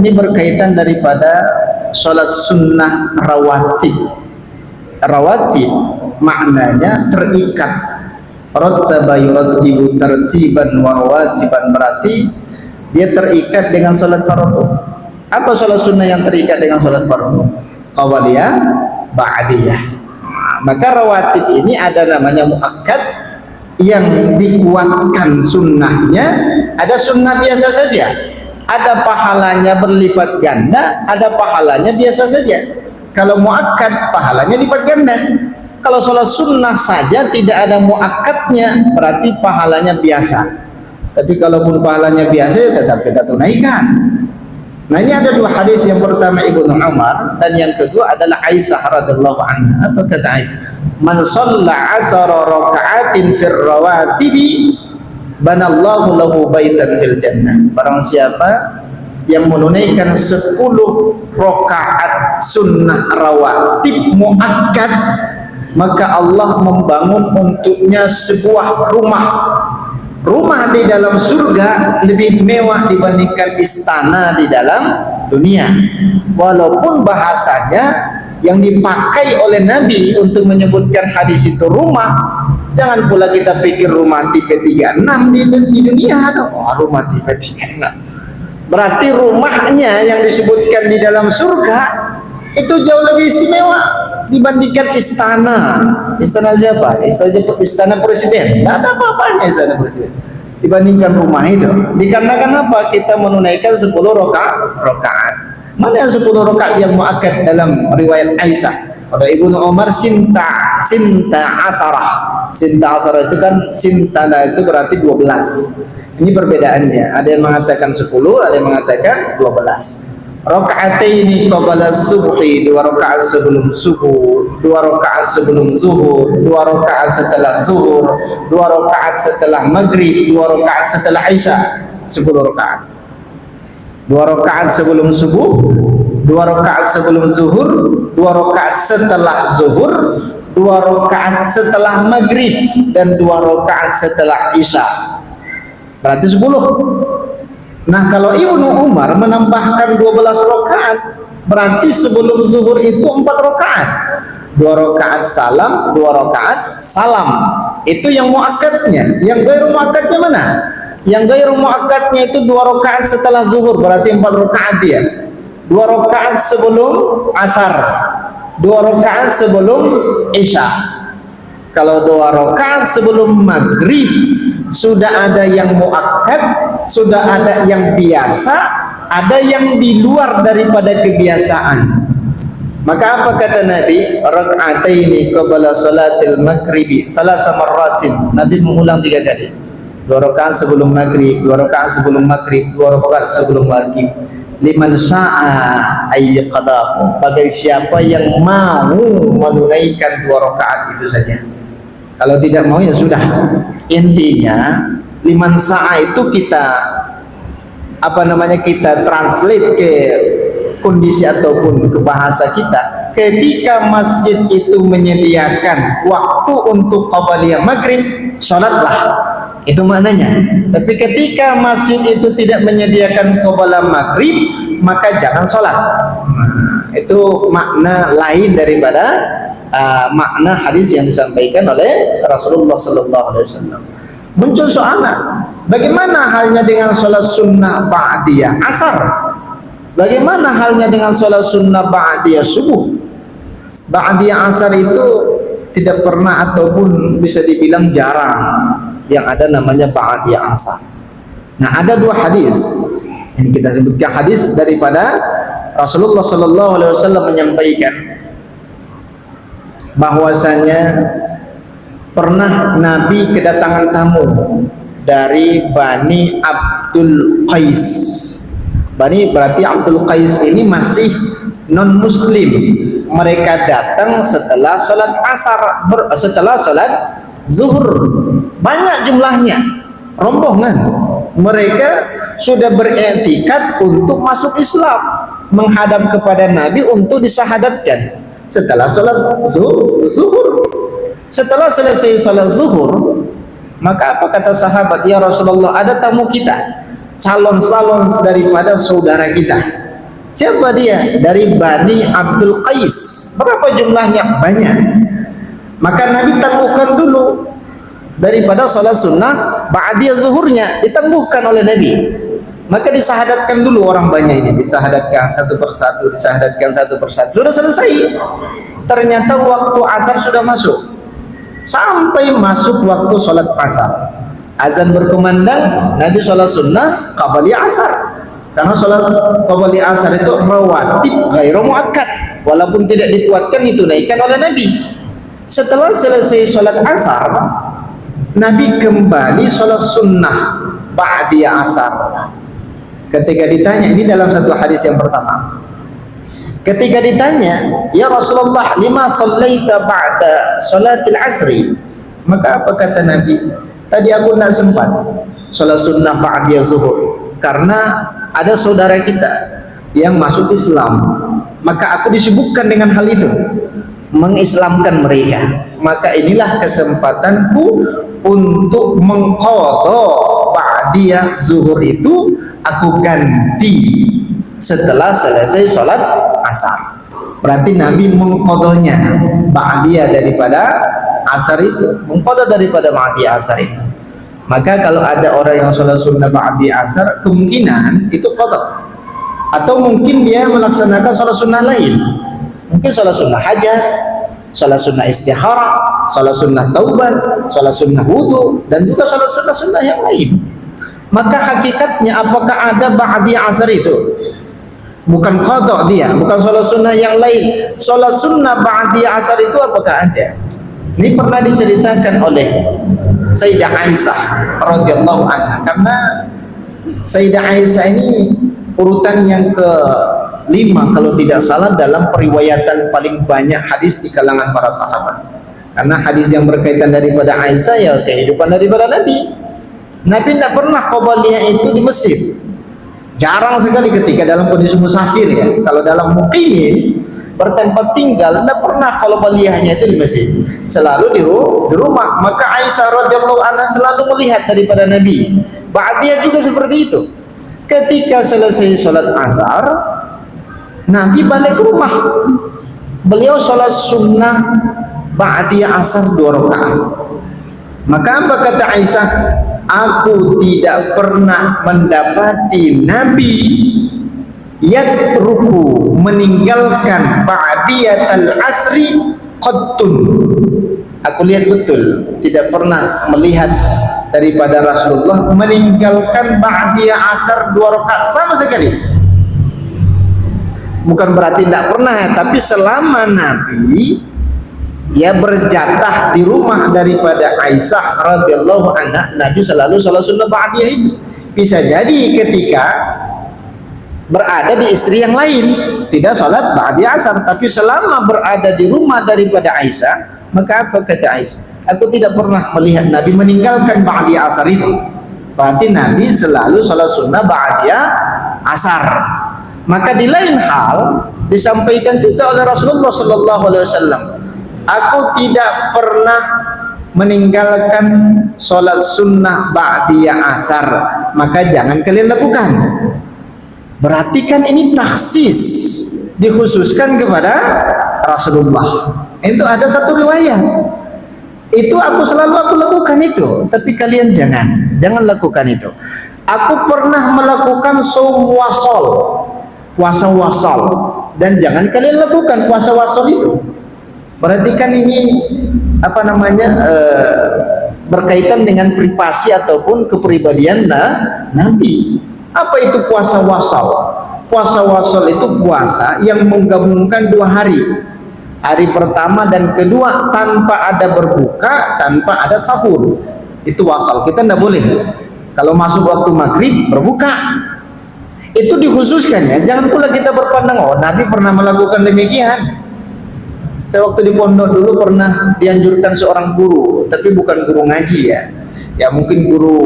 Ini berkaitan daripada sholat sunnah rawatib. Rawatib maknanya terikat. Rattaba yurattibu tartiban wa rawatiban, berarti dia terikat dengan sholat fardu. Apa sholat sunnah yang terikat dengan sholat fardu? Qabliyah, ba'diyah. Maka rawatib ini ada namanya muakkad, yang dikuatkan sunnahnya. Ada sunnah biasa saja, ada pahalanya berlipat ganda, ada pahalanya biasa saja. Kalau muakkad pahalanya lipat ganda. Kalau sholat sunnah saja tidak ada muakkadnya, berarti pahalanya biasa. Tapi kalaupun pahalanya biasa, ya tetap kita tunaikan. Nah, ini ada dua hadis. Yang pertama Ibnu Umar, dan yang kedua adalah Aisyah radhiyallahu anha. Apa kata Aisyah? Man shalla 10 raka'atin fir rawatibi banallahu lahu baitan fil jannah. Barang siapa yang menunaikan 10 rakaat sunnah rawatib muakkad, maka Allah membangun untuknya sebuah rumah. Rumah di dalam surga lebih mewah dibandingkan istana di dalam dunia. Walaupun bahasanya yang dipakai oleh Nabi untuk menyebutkan hadis itu rumah, jangan pula kita pikir rumah tipe 36 di dunia. Oh, rumah tipe 36. Berarti rumahnya yang disebutkan di dalam surga itu jauh lebih istimewa dibandingkan istana. Istana siapa? Istana presiden. Tidak ada apa-apanya istana presiden dibandingkan rumah itu. Dikarenakan apa? Kita menunaikan 10 rakaat. Mana yang 10 rakaat yang muakkad dalam riwayat Aisyah? Pada Ibnu Umar sinta asarah. Sinta asarah itu kan, sintana itu berarti 12. Ini perbedaannya. Ada yang mengatakan 10, ada yang mengatakan 12. Raka'ataini qabla subhi, 2 rakaat sebelum subuh, 2 rakaat sebelum zuhur, 2 rakaat setelah zuhur, 2 rakaat setelah maghrib, 2 rakaat setelah isya, 10 rakaat. 2 rakaat sebelum subuh, 2 rakaat sebelum zuhur, 2 rakaat setelah zuhur, 2 rakaat setelah maghrib, dan 2 rakaat setelah isya. Berarti 10. Nah, kalau Ibnu Umar menambahkan 12 rakaat, berarti sebelum zuhur itu 4 rakaat. 2 rakaat salam, 2 rakaat salam. Itu yang muakkadnya. Yang ghairu muakkadnya mana? Yang ghairu muakkadnya itu 2 rakaat setelah zuhur, berarti 4 rakaat dia. 2 rakaat sebelum asar, 2 rakaat sebelum isya. Kalau 2 rakaat sebelum maghrib, sudah ada yang muakkad, sudah ada yang biasa, ada yang di luar daripada kebiasaan. Maka apa kata Nabi? Raka'ataini qabla salatil maghribi salasa marratin. Nabi mengulang 3 kali. 2 rakaat sebelum maghrib, 2 rakaat sebelum maghrib, 2 rakaat sebelum maghrib. Liman syaa ayyaqadahu. Bagi siapa yang mau menunaikan 2 rakaat itu saja. Kalau tidak mau ya sudah. Intinya liman sa'a itu kita kita translate ke kondisi ataupun ke bahasa kita. Ketika masjid itu menyediakan waktu untuk qabliyah maghrib, sholatlah. Itu maknanya. Tapi ketika masjid itu tidak menyediakan qabliyah maghrib, maka jangan sholat. Itu makna lain daripada makna hadis yang disampaikan oleh Rasulullah sallallahu alaihi wasallam. Muncul soalan, bagaimana halnya dengan sholat sunnah ba'diyah asar? Bagaimana halnya dengan sholat sunnah ba'diyah subuh? Ba'diyah asar itu tidak pernah ataupun bisa dibilang jarang yang ada namanya ba'diyah asar. Nah, ada 2 hadis. Ini kita sebutkan hadis daripada Rasulullah sallallahu alaihi wasallam menyampaikan bahwasanya pernah Nabi kedatangan tamu dari Bani Abdul Qais. Bani berarti Abdul Qais ini masih non muslim. Mereka datang setelah sholat asar, setelah sholat zuhur. Banyak jumlahnya, rombongan. Mereka sudah beriktikad untuk masuk Islam, menghadap kepada Nabi untuk disyahadatkan setelah sholat zuhur. Setelah selesai sholat zuhur, maka apa kata sahabat? Ya Rasulullah, ada tamu kita, calon daripada saudara kita. Siapa dia? Dari Bani Abdul Qais. Berapa jumlahnya? Banyak. Maka Nabi tangguhkan dulu daripada sholat sunnah ba'diyah zuhurnya, ditangguhkan oleh Nabi. Maka disahadatkan dulu orang banyak ini, disahadatkan satu persatu, disahadatkan satu persatu. Sudah selesai. Ternyata waktu asar sudah masuk. Sampai masuk waktu sholat asar, azan berkumandang, Nabi sholat sunnah qabli asar. Karena sholat qabli asar itu rawatib ghairu muakkad, walaupun tidak dikuatkan ditunaikan oleh Nabi. Setelah selesai sholat asar, Nabi kembali sholat sunnah ba'diyah asar. Ketika ditanya, ini dalam satu hadis yang pertama, ketika ditanya, ya Rasulullah, lima sallaita ba'da salatil asri, maka apa kata Nabi? Tadi aku tidak sempat sholat sunnah ba'diyah zuhur karena ada saudara kita yang masuk Islam, maka aku disibukkan dengan hal itu, mengislamkan mereka. Maka inilah kesempatanku untuk mengqadha ba'diyah zuhur itu, aku ganti setelah selesai sholat asar. Berarti Nabi mengqadhanya ba'diyah daripada asar itu, mengqadha daripada ba'diyah asar itu. Maka kalau ada orang yang sholat sunnah ba'diyah asar, kemungkinan itu qadha. Atau mungkin dia melaksanakan sholat sunnah lain, mungkin sholat sunnah hajat, sholat sunnah istikharah, sholat sunnah taubat, sholat sunnah wudu, dan juga sholat sunnah yang lain. Maka hakikatnya apakah ada ba'diyah asar itu? Bukan qadha dia, bukan sholat sunnah yang lain. Sholat sunnah ba'diyah asar itu apakah ada? Ini pernah diceritakan oleh Sayyidah Aisyah radhiyallahu anha, karena Sayyidah Aisyah ini urutan yang ke-5 kalau tidak salah dalam periwayatan paling banyak hadis di kalangan para sahabat. Karena hadis yang berkaitan daripada Aisyah ya kehidupan daripada Nabi. Nabi tidak pernah qabliyah itu di masjid. Jarang sekali ketika dalam kondisi musafir ya. Kalau dalam muqimin, bertempat tinggal, tidak pernah qabliyahnya itu di masjid. Selalu di rumah. Maka Aisyah radhiyallahu anha selalu melihat daripada Nabi. Ba'diyah juga seperti itu. Ketika selesai sholat asar, Nabi balik ke rumah. Beliau sholat sunnah ba'diyah asar 2 rakaat. Maka apa kata Aisyah? Aku tidak pernah mendapati Nabi yatruku, meninggalkan ba'diyatal asri qattun. Aku lihat betul, tidak pernah melihat daripada Rasulullah meninggalkan ba'diyah asar 2 rakaat sama sekali. Bukan berarti tidak pernah ya, tapi selama Nabi ya berjatah di rumah daripada Aisyah radhiyallahu anha, Nabi selalu sholat sunnah ba'diyah itu. Bisa jadi ketika berada di istri yang lain tidak sholat ba'diyah asar, tapi selama berada di rumah daripada Aisyah, maka apa kata Aisyah? Aku tidak pernah melihat Nabi meninggalkan ba'diyah asar itu. Berarti Nabi selalu sholat sunnah ba'diyah asar. Maka di lain hal disampaikan juga oleh Rasulullah sallallahu alaihi wasallam, aku tidak pernah meninggalkan sholat sunnah ba'diyah asar, maka jangan kalian lakukan. Berarti kan ini taksis, dikhususkan kepada Rasulullah. Itu ada satu riwayat, itu aku lakukan itu, tapi kalian jangan lakukan itu. Aku pernah melakukan shaum wasal, puasa wasal, dan jangan kalian lakukan puasa wasal itu. Berarti kan ini apa namanya berkaitan dengan privasi ataupun kepribadian Nabi. Apa itu puasa wasal? Puasa wasal itu puasa yang menggabungkan 2 hari. Hari pertama dan kedua tanpa ada berbuka, tanpa ada sahur. Itu wasal. Kita tidak boleh. Kalau masuk waktu maghrib berbuka. Itu dikhususkan ya. Jangan pula kita berpandang, oh Nabi pernah melakukan demikian. Saya waktu di pondok dulu pernah dianjurkan seorang guru, tapi bukan guru ngaji ya. Ya mungkin guru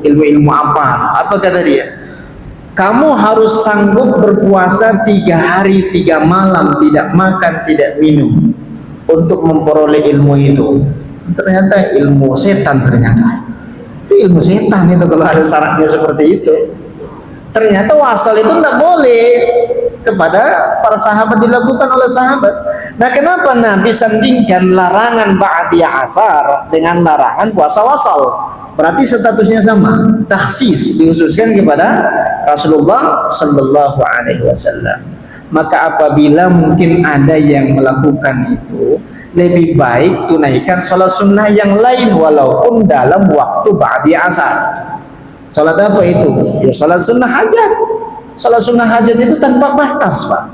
ilmu-ilmu apa kata dia? Kamu harus sanggup berpuasa 3 hari 3 malam, tidak makan, tidak minum, untuk memperoleh ilmu itu. Ternyata ilmu setan ternyata. Itu ilmu setan itu kalau ada syaratnya seperti itu. Ternyata wasal itu tidak boleh. kepada para sahabat, dilakukan oleh sahabat. Nah, kenapa Nabi sandingkan larangan ba'diyah asar dengan larangan puasa wasal? Berarti statusnya sama, takhsis, dikhususkan kepada Rasulullah sallallahu alaihi wasallam. Maka apabila mungkin ada yang melakukan itu, lebih baik tunaikan sholat sunnah yang lain walaupun dalam waktu ba'diyah asar. Sholat apa itu? Ya sholat sunnah hajat. Sholat sunnah hajat itu tanpa batas, Pak.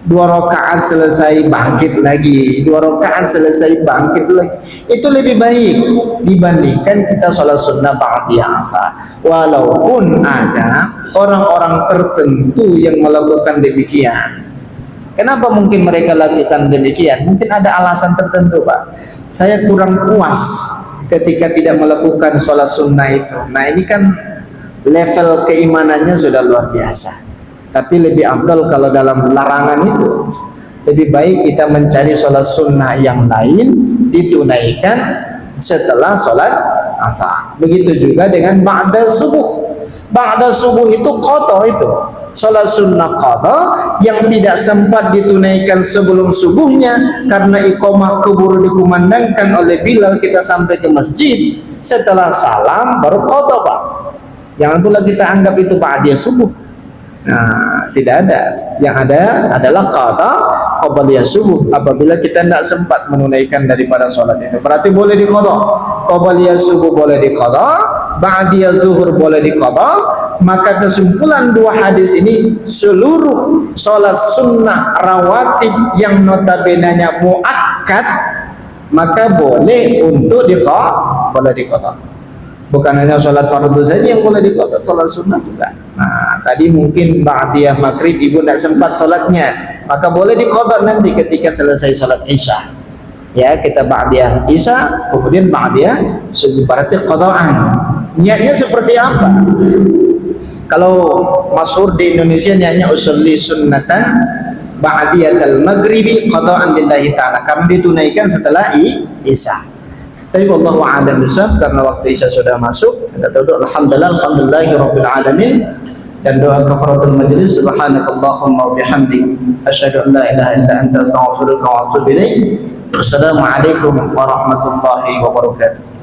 2 rakaat selesai bangkit lagi, 2 rakaat selesai bangkit lagi. Itu lebih baik dibandingkan kita sholat sunnah ba'diyah asar. Walaupun ada orang-orang tertentu yang melakukan demikian. Kenapa mungkin mereka lakukan demikian? Mungkin ada alasan tertentu, Pak. Saya kurang puas ketika tidak melakukan sholat sunnah itu. Nah, ini kan level keimanannya sudah luar biasa. Tapi lebih afdal kalau dalam larangan itu, lebih baik kita mencari sholat sunnah yang lain, ditunaikan setelah sholat asar. Begitu juga dengan ba'da subuh. Ba'da subuh itu qadha, itu sholat sunnah qadha yang tidak sempat ditunaikan sebelum subuhnya karena iqamah keburu dikumandangkan oleh Bilal, kita sampai ke masjid, setelah salam baru qadha, Pak. Jangan pula kita anggap itu ba'diyah subuh. Nah, tidak ada. Yang ada adalah qadha qabliyah subuh apabila kita tidak sempat menunaikan daripada sholat itu. Berarti boleh diqadha. Qabliyah subuh boleh diqadha, ba'diyah zuhur boleh diqadha. Maka kesimpulan 2 hadis ini, seluruh sholat sunnah rawatib yang notabenanya muakkad maka boleh untuk diqadha. Bukan hanya sholat fardu saja yang boleh diqadha, sholat sunnah juga. Nah, tadi mungkin ba'diyah maghrib ibu tidak sempat sholatnya, maka boleh diqadha nanti ketika selesai sholat isya. Ya, kita ba'diyah isya, kemudian ba'diyah subuh, berarti qadhaan. Niatnya seperti apa? Kalau masyhur di Indonesia niatnya usolli sunnatan ba'diyatal maghribi qadhaan lillahi ta'ala, kami ditunaikan setelah isya. Tapi wallahu a'lam bishawab, karena waktu isya sudah masuk, kita tutup alhamdulillahirabbil alamin dan doa kafaratul majlis. Subhanakallahumma wa bihamdik asyhadu an la ilaha illa anta astaghfiruka wa atubu ilaik. Wassalamualaikum warahmatullahi wabarakatuh.